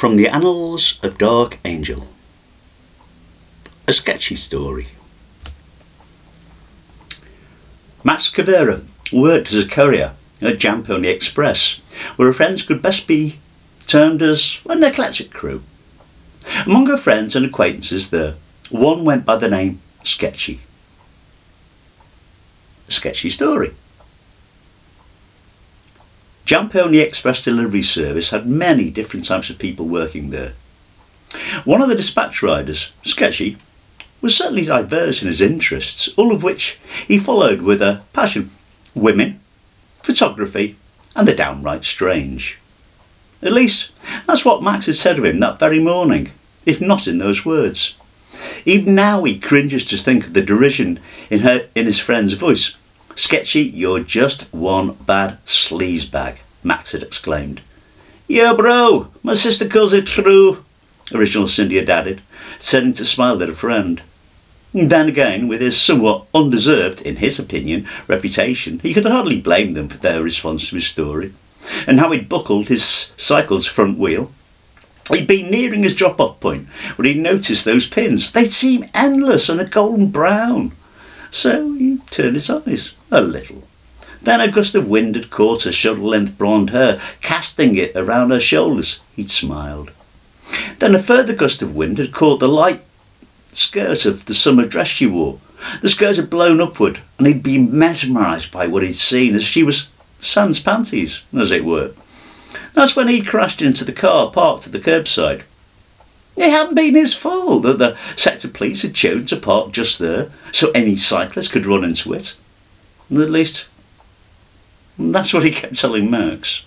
From the Annals of Dark Angel. A Sketchy Story. Max Caveira worked as a courier at Jam Pony Express, where her friends could best be termed as an eclectic crew. Among her friends and acquaintances there, one went by the name Sketchy. A Sketchy Story. Jam Pony Express delivery service had many different types of people working there. One of the dispatch riders, Sketchy, was certainly diverse in his interests, all of which he followed with a passion: women, photography, and the downright strange. At least, that's what Max had said of him that very morning, if not in those words. Even now he cringes to think of the derision in his friend's voice. "Sketchy, you're just one bad sleazebag," Max had exclaimed. "Yo bro, my sister calls it true," original Cindy had added, turning to smile at a friend. Then again, with his somewhat undeserved, in his opinion, reputation, he could hardly blame them for their response to his story, and how he'd buckled his cycle's front wheel. He'd been nearing his drop-off point when he noticed those pins. They'd seem endless and a golden brown. So he turned his eyes a little. Then a gust of wind had caught her shoulder-length blonde hair, casting it around her shoulders. He'd smiled. Then a further gust of wind had caught the light skirt of the summer dress she wore. The skirt had blown upward, and he'd been mesmerised by what he'd seen, as she was sans panties, as it were. That's when he crashed into the car parked at the curbside. It hadn't been his fault that the sector police had chosen to park just there, so any cyclist could run into it. At least, that's what he kept telling Max.